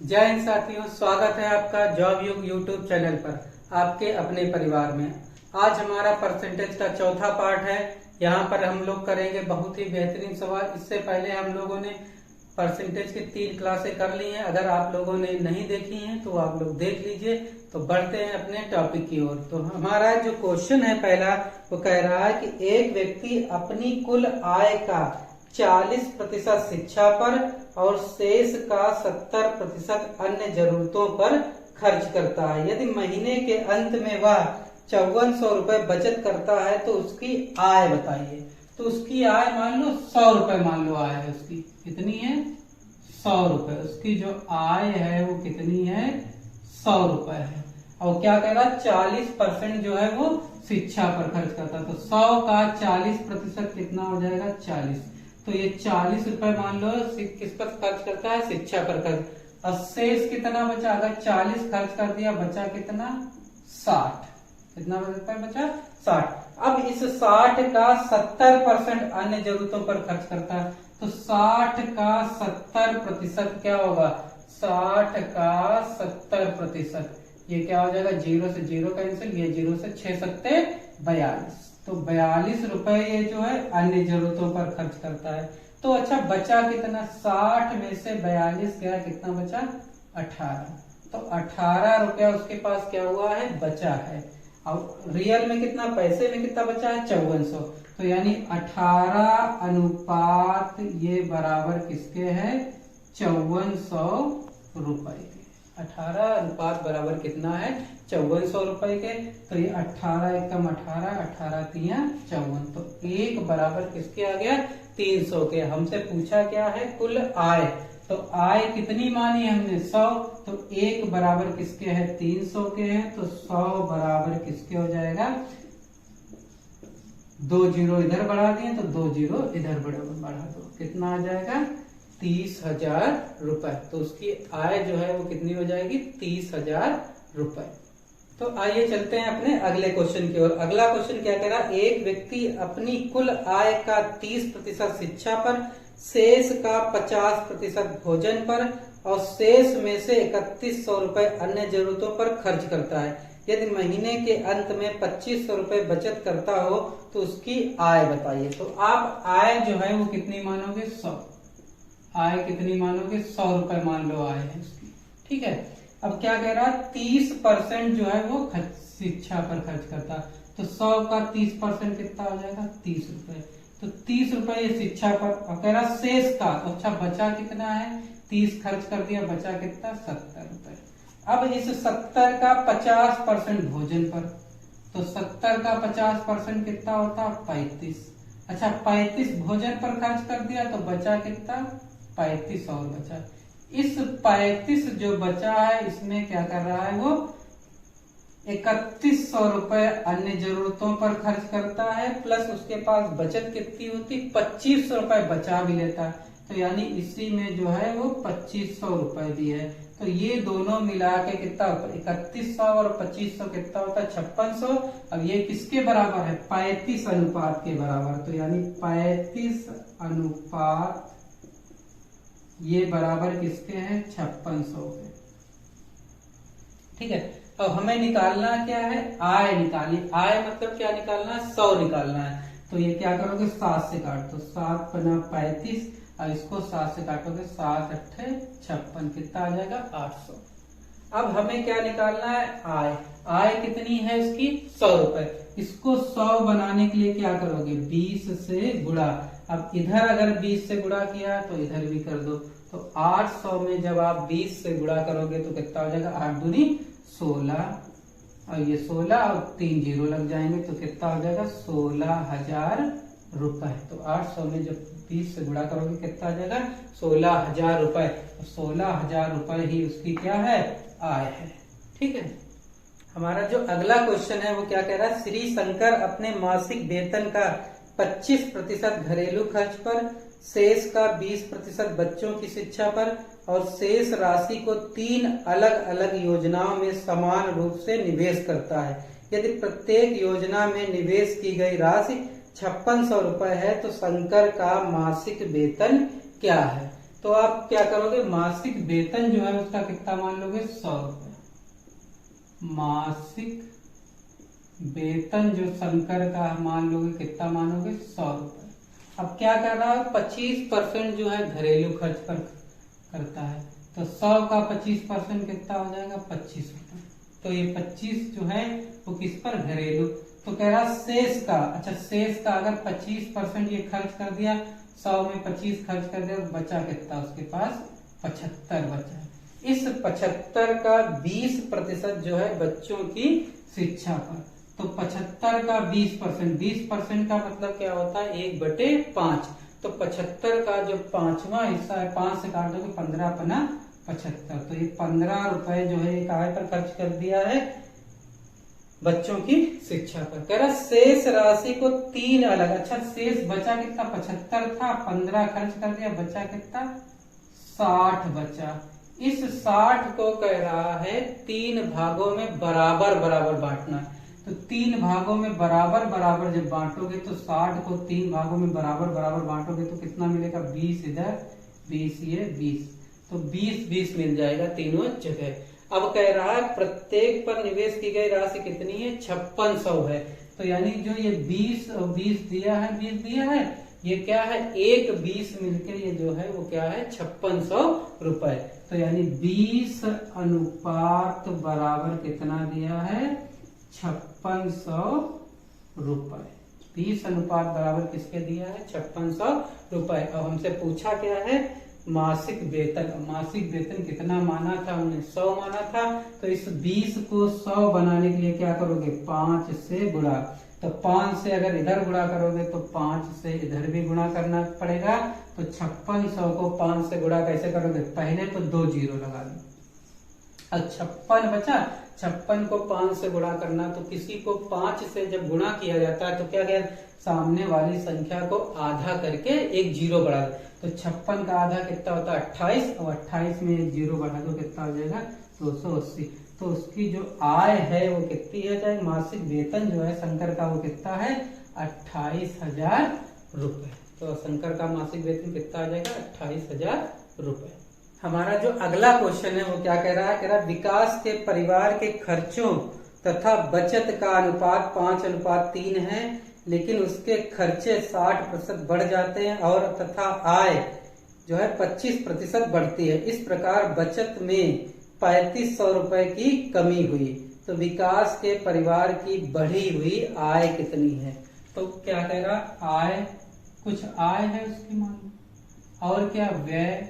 जय हिंद साथियों, स्वागत है आपका जॉब युग यूट्यूब चैनल पर, आपके अपने परिवार में। आज हमारा परसेंटेज का चौथा पार्ट है। यहाँ पर हम लोग करेंगे बहुत ही बेहतरीन सवाल। इससे पहले हम लोगों ने परसेंटेज की 3 क्लासें कर ली हैं। अगर आप लोगों ने नहीं देखी हैं तो आप लोग देख लीजिए। तो बढ़ते हैं अपने टॉपिक की ओर। तो हमारा जो क्वेश्चन है पहला, वो कह रहा है कि एक व्यक्ति अपनी कुल आय का 40% शिक्षा पर और शेष का 70% अन्य जरूरतों पर खर्च करता है। यदि महीने के अंत में वह 5400 रुपए बचत करता है तो उसकी आय बताइए। तो उसकी आय मान लो 100 रुपए, मान लो आय है उसकी कितनी है, 100 रुपए। उसकी जो आय है वो कितनी है, 100 रुपए है। और क्या कह रहा है, 40% जो है वो शिक्षा पर खर्च करता है। तो 100 का 40% कितना हो जाएगा, 40। तो ये 40 रुपए मान लो किस पर खर्च करता है, शिक्षा पर खर्च। और शेष कितना बचा, अगर 40 खर्च कर दिया, बचा कितना, 60। कितना बचा, 60। अब इस 60 का 70% अन्य जरूरतों पर खर्च करता है। तो 60 का 70% क्या होगा, 60 का 70%, ये क्या हो जाएगा, 0 से 0 कैंसिल, ये 0 से 6 सत्ते 42। तो 42 रुपए ये जो है अन्य जरूरतों पर खर्च करता है। तो अच्छा बचा कितना, 60 में से 42 गया, कितना बचा, 18। तो 18 रुपया उसके पास क्या हुआ है, बचा है। और रियल में कितना, पैसे में कितना बचा है, 5400। तो यानी 18 अनुपात ये बराबर किसके है, 5400 रुपए के। 18 अनुपात बराबर कितना है, 5400 रुपए के। तो ये 18 एकम 18, 18 तिया 54। तो एक बराबर किसके आ गया, 300 के। हमसे पूछा क्या है, कुल आय। तो आय कितनी मानी हमने, 100। तो एक बराबर किसके है, 300 के हैं। तो 100 बराबर किसके हो जाएगा, 2 जीरो इधर बढ़ा दिए तो 2 जीरो इधर बढ़ा दो, कितना आ जाएगा, 30,000 रुपए। तो उसकी आय जो है वो कितनी हो जाएगी, 30,000 रुपए। तो आइए चलते हैं अपने अगले क्वेश्चन की ओर। अगला क्वेश्चन क्या कह रहा है, एक व्यक्ति अपनी कुल आय का 30% शिक्षा पर, शेष का 50% भोजन पर और शेष में से 3100 रुपए अन्य जरूरतों पर खर्च करता है। यदि महीने के अंत में 2500 रुपए बचत करता हो तो उसकी आय बताइए। तो आप आय जो है वो कितनी मानोगे, 100। आय कितनी मानोगे, 100 रुपए मान लो आय है उसकी, ठीक है। अब क्या कह रहा है, 30% जो है वो शिक्षा पर खर्च करता। तो 100 का 30% कितना हो जाएगा, 30 रुपए। तो 30 रुपए ये शिक्षा पर। और कह रहा शेष का, तो अच्छा बचा कितना है, 30 खर्च कर दिया, बचा कितना, 70 रुपए। अब इस 70 का 50% भोजन पर। तो 70 का 50% कितना होता, 35। अच्छा 35 भोजन पर खर्च कर दिया तो बचा कितना, 35 और बचा। इस 35 जो बचा है इसमें क्या कर रहा है, वो 3100 रुपए अन्य जरूरतों पर खर्च करता है, प्लस उसके पास बचत कितनी होती, 2500 रुपए बचा भी लेता है। तो यानी इसी में जो है वो 2500 रुपए भी है। तो ये दोनों मिला के कितना, 3100 और 2500 कितना होता है, 5600। अब ये किसके बराबर है, 35 अनुपात के बराबर। तो यानी 35 अनुपात ये बराबर किसके हैं, 5600 के, ठीक है। अब हमें निकालना क्या है, आय निकालनी। आय मतलब क्या निकालना है, 100 निकालना है। तो ये क्या करोगे, 7 से काट दो, 7 पना 35 और इसको 7 से काटोगे, 7 अट्ठे 56, कितना आ जाएगा, 800। अब हमें क्या निकालना है, आय। आय कितनी है उसकी, 100 रुपए। इसको 100 बनाने के लिए क्या करोगे, 20 से गुणा। अब इधर अगर 20 से गुणा किया तो इधर भी कर दो। तो 800 में जब आप 20 से गुणा करोगे तो कितना हो जाएगा, 8 दूनी 16 और ये 16 और 3 जीरो लग जाएंगे तो कितना हो जाएगा, 16,000 रुपए। तो 800 में जब 20 से गुणा करोगे कितना आ जाएगा, 16,000 रुपए। तो 16,000 रुपए ही उसकी क्या है, आय है, ठीक है। हमारा जो अगला क्वेश्चन है वो क्या कह रहा है, श्री शंकर अपने मासिक वेतन का 25% घरेलू खर्च पर, शेष का 20% बच्चों की शिक्षा पर और शेष राशि को 3 अलग अलग योजनाओं में समान रूप से निवेश करता है। यदि प्रत्येक योजना में निवेश की गई राशि 5600 रुपए है तो शंकर का मासिक वेतन क्या है। तो आप क्या करोगे, मासिक वेतन जो है उसका कितना मान लोगे, 100 रुपए। मासिक वेतन जो शंकर का मान लोगे कितना मानोगे, 100 रुपए। अब क्या कर रहा है, 25% जो है घरेलू खर्च पर करता है, तो 100 का 25% कितना हो जाएगा, 25 रुपए। तो ये 25 जो है वो किस पर, घरेलू। तो कह रहा शेष का, अच्छा शेष का अगर 25% ये खर्च कर दिया, 100 में 25 खर्च कर दिया, तो बचा कितना उसके पास, 75 बचा है। इस 75 का 20% जो है बच्चों की शिक्षा पर। तो 75 का 20%, 20% का मतलब क्या होता है, 1/5। तो 75 का जो 5वां हिस्सा है, 5 से काट दोगे 15 पना 75, तो ये 15 रुपए जो है काय पर खर्च कर दिया है, बच्चों की शिक्षा पर। कह रहा शेष राशि को 3 अलग, अच्छा शेष बचा कितना, 75 था, 15 खर्च कर दिया, बचा कितना, 60 बचा। इस 60 को कह रहा है 3 भागों में बराबर बराबर बांटना है। तो 3 भागों में बराबर बराबर जब बांटोगे, तो 60 को 3 भागों में बराबर बराबर बांटोगे तो कितना मिलेगा, 20 इधर, 20 ये 20, तो 20-20 मिल जाएगा तीनों जगह। अब कह रहा है प्रत्येक पर निवेश की गई राशि कितनी है, 5600 है। तो यानी जो ये 20 और 20 दिया है, 20 दिया है, ये क्या है, 1-20 मिलकर ये जो है वो क्या है, 5600 रुपए। तो यानी 20 अनुपात बराबर कितना दिया है, 5600 रुपए। 20 अनुपात बराबर किसके दिया है, 5600 रुपए। अब हमसे पूछा क्या है, मासिक वेतन। मासिक वेतन कितना माना था उन्हें, 100 माना था। तो इस 20 को 100 बनाने के लिए क्या करोगे, 5 से गुणा। तो 5 से अगर इधर गुणा करोगे तो 5 से इधर भी गुणा करना पड़ेगा। तो 5600 को 5 से गुणा कैसे करोगे, पहले तो 2 जीरो लगा दो। अब 56 बचा, 56 को 5 से गुणा करना, तो किसी को 5 से जब गुणा किया जाता है तो क्या किया, सामने वाली संख्या को आधा करके एक जीरो बढ़ा दो। तो 56 का आधा कितना होता है, 28, और 28 में एक जीरो बढ़ा दो, कितना हो जाएगा, 280। तो उसकी जो आय है वो कितनी है, चाहे मासिक वेतन जो है शंकर का वो कितना है, 28,000 रुपए। तो शंकर का मासिक वेतन कितना आ जाएगा, 28,000 रुपए। हमारा जो अगला क्वेश्चन है वो क्या कह रहा है, कह रहा है विकास के परिवार के खर्चों तथा बचत का अनुपात 5:3 है, लेकिन उसके खर्चे 60% बढ़ जाते हैं और तथा आय जो है 25% बढ़ती है। इस प्रकार बचत में 3500 रुपए की कमी हुई। तो विकास के परिवार की बढ़ी हुई आय कितनी है। तो क्या कह रहा, आय, कुछ आय है उसकी मान, और क्या व्यय,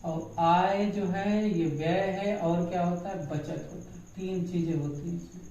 और आय जो है ये व्यय है, और क्या होता है, बचत होता है। 3 चीजें होती हैं इसमें।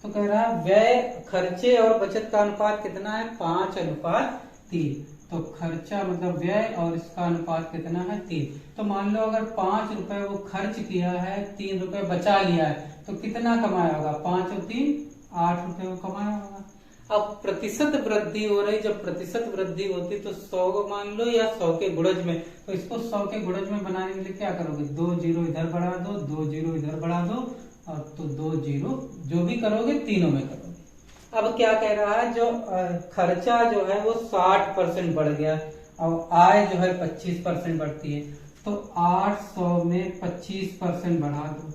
तो कह रहा है व्यय, खर्चे और बचत का अनुपात कितना है, 5:3। तो खर्चा मतलब व्यय और इसका अनुपात कितना है, 3। तो मान लो अगर 5 रुपए वो खर्च किया है, 3 रुपए बचा लिया है, तो कितना कमाया होगा, 5 और 3 8 रुपए वो कमाया होगा। अब प्रतिशत वृद्धि हो रही, जब प्रतिशत वृद्धि होती तो 100 को मान लो या 100 के गुणज में, तो इसको 100 के गुणज में बनाने के लिए क्या करोगे, 2 जीरो इधर बढ़ा दो, 2 जीरो इधर बढ़ा दो, और तो 2 जीरो जो भी करोगे तीनों में करोगे। अब क्या कह रहा है, जो खर्चा जो है वो 60% बढ़ गया और आय जो है 25% बढ़ती है। तो 800 में 25% बढ़ा दो।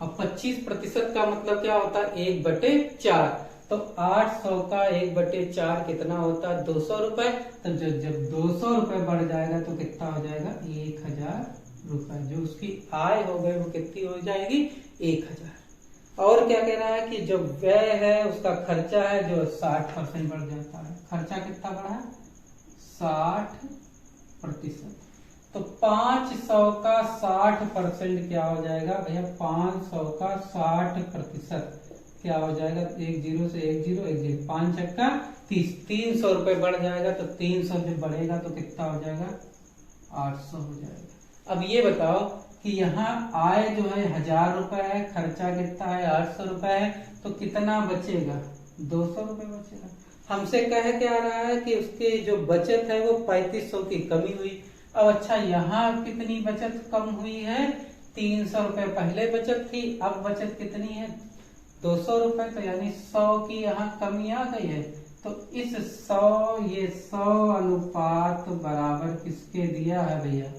अब 25% का मतलब क्या होता है, 1/4। तो 800 का 1/4 कितना होता है, 200 रुपए। तो जब 200 रुपए बढ़ जाएगा तो कितना हो जाएगा, 1000 रुपए। जो उसकी आय हो गई वो कितनी हो जाएगी, 1000। और क्या कह रहा है कि जो व्यय है उसका खर्चा है जो 60% बढ़ जाता है। खर्चा कितना बढ़ा है, 60%। तो 500 का 60% क्या हो जाएगा भैया, 500 का 60% क्या हो जाएगा, 1 जीरो से 1 जीरो 1 जीरो, 5 छक्का 30, 300 रुपए बढ़ जाएगा। तो 300 जब बढ़ेगा तो कितना हो जाएगा, 800 हो जाएगा। अब ये बताओ कि यहाँ आय जो है 1000 रुपए है, खर्चा कितना है 800 रुपए है, तो कितना बचेगा, 200 रुपए बचेगा। हमसे कह क्या रहा है कि उसकी जो बचत है वो 3500 की कमी हुई। अब अच्छा यहाँ कितनी बचत कम हुई है, 300 रुपए पहले बचत थी, अब बचत कितनी है, 200 रुपए। तो यानी 100 की यहाँ कमी आ गई है। तो इस 100 अनुपात बराबर किसके दिया है भैया?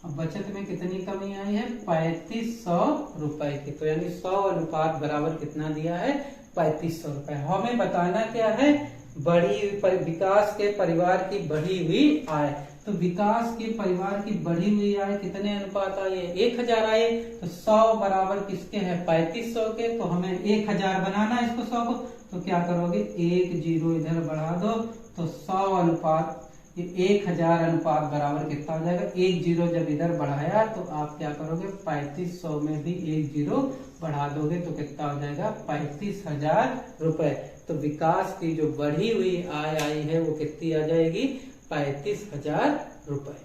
अब बचत में कितनी कमी आई है? 3500 रुपए की। तो यानी 100 अनुपात बराबर कितना दिया है? 3500 रुपए। हमें बताना क्या है? विकास के परिवार की बढ़ी हुई आय। तो विकास के परिवार की बढ़ी हुई आय कितने अनुपात आए? 1000 आए। तो 100 बराबर किसके है? 3500 के। तो हमें 1000 बनाना है इसको 100 को। तो क्या करोगे? 1 0 इधर बढ़ा दो। तो 100 अनुपात ये 1000 अनुपात बराबर कितना हो जाएगा? 1 0 जब इधर बढ़ाया तो आप क्या करोगे? 3500 में भी 1 0 बढ़ा दोगे तो कितना हो जाएगा? 35,000 रुपए। तो विकास की जो बढ़ी हुई आय आई है वो कितनी आ जाएगी? 35,000 रुपए।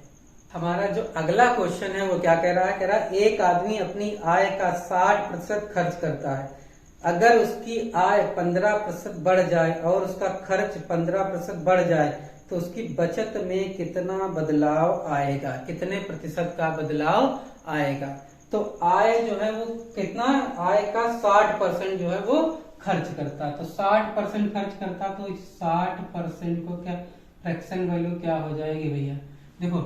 हमारा जो अगला क्वेश्चन है वो क्या कह रहा है? कह रहा है एक आदमी अपनी आय का 60% खर्च करता है। अगर उसकी आय 15% बढ़ जाए और उसका खर्च 15% बढ़ जाए तो उसकी बचत में कितना बदलाव आएगा? कितने प्रतिशत का बदलाव आएगा? तो आय जो है वो कितना? आय का 60% जो है वो खर्च करता है। तो 60% खर्च करता तो इस 60% को क्या फ्रैक्शन वैल्यू क्या हो जाएगी भैया? देखो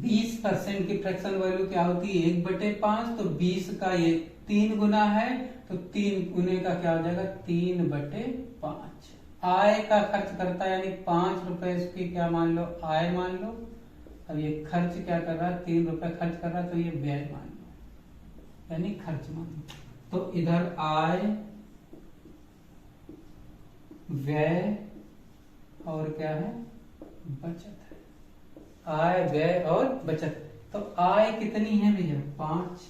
20% की फ्रैक्शन वैल्यू क्या होती है? 1/5। तो 20 का ये 3 गुना है तो 3 गुने का क्या हो जाएगा? 3/5। आय का खर्च करता है यानी 5 रुपए इसकी क्या मान लो? आय मान लो। अब ये खर्च क्या कर रहा है? 3 रुपए खर्च कर रहा है तो ये व्यय मान लो, यानी खर्च मान लो। तो इधर आय, व्यय और क्या है? बचत है। आय, व्यय और बचत। तो आय कितनी है भैया? 5।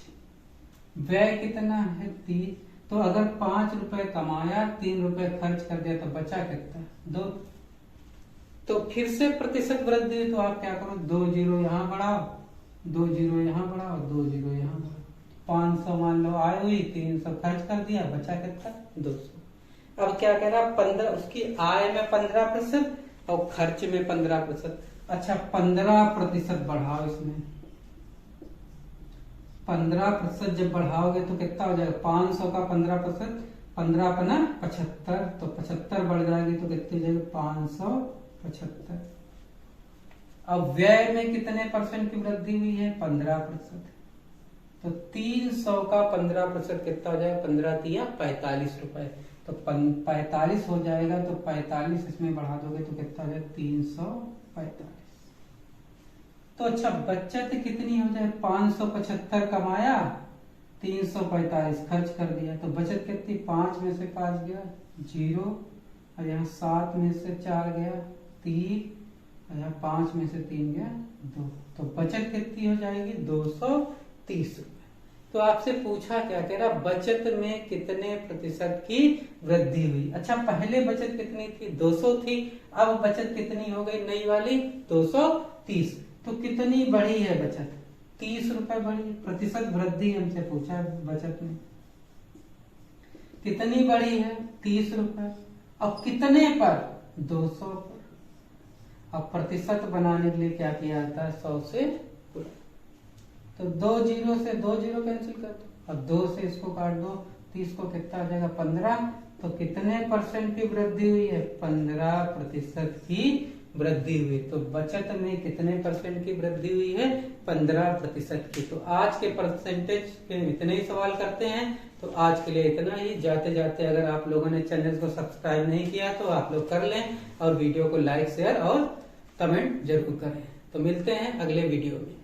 व्यय कितना है? 3। तो अगर 5 रुपए कमाया, 3 रुपए खर्च कर दिया तो बचा कितना? 2। तो फिर से प्रतिशत वृद्धि हुई तो आप क्या करो? 2 0 यहाँ बढ़ाओ, 2 0 यहाँ बढ़ाओ, 2 0 यहाँ बढ़ाओ। 500 मान लो आय हुई, 300 खर्च कर दिया, बचा कितना? 200। अब क्या कह रहा? 15 उसकी आय में 15% और खर्च में 15%। अच्छा 15% बढ़ाओ इसमें। 15% जब बढ़ाओगे तो कितना हो जाएगा? 500 का 15%, 15 अपना 75। तो 75 बढ़ जाएगी तो कितनी हो जाएगी? 575। अब व्यय में कितने परसेंट की वृद्धि हुई है? 15%। तो 300 का 15% कितना हो जाएगा? 15 तिया 45 रुपए। तो 45 हो जाएगा। तो 45 इसमें बढ़ा दोगे तो कितना हो जाएगा? 345। तो अच्छा बचत कितनी हो जाए? 575 कमाया, 345 खर्च कर दिया तो बचत कितनी? 5 में से 5 गया 0 और यहाँ 7 में से 4 गया 3 और यहाँ 5 में से 3 गया 2। तो बचत कितनी हो जाएगी? 230 रुपए। तो आपसे पूछा क्या? कह रहा बचत में कितने प्रतिशत की वृद्धि हुई? अच्छा पहले बचत कितनी थी? 200 थी। अब बचत कितनी हो गई? नई वाली 230। तो कितनी बढ़ी है बचत? 30 रुपए बढ़ी। प्रतिशत वृद्धि हमसे पूछा है बचत में कितनी बढ़ी है? 30 रुपए। अब कितने पर? 200 पर। अब प्रतिशत बनाने के लिए क्या किया जाता है? 100 से गुणा। तो 2 0 से 2 0 कैंसिल कर दो। अब 2 से इसको काट दो, 30 को कितना आ जाएगा? 15। तो कितने परसेंट की वृद्धि हुई है? 15% की वृद्धि हुई। तो बचत में कितने परसेंट की वृद्धि हुई है? 15% की। तो आज के परसेंटेज के इतने ही सवाल करते हैं। तो आज के लिए इतना ही। जाते जाते अगर आप लोगों ने चैनल को सब्सक्राइब नहीं किया तो आप लोग कर लें और वीडियो को लाइक शेयर और कमेंट जरूर करें। तो मिलते हैं अगले वीडियो में।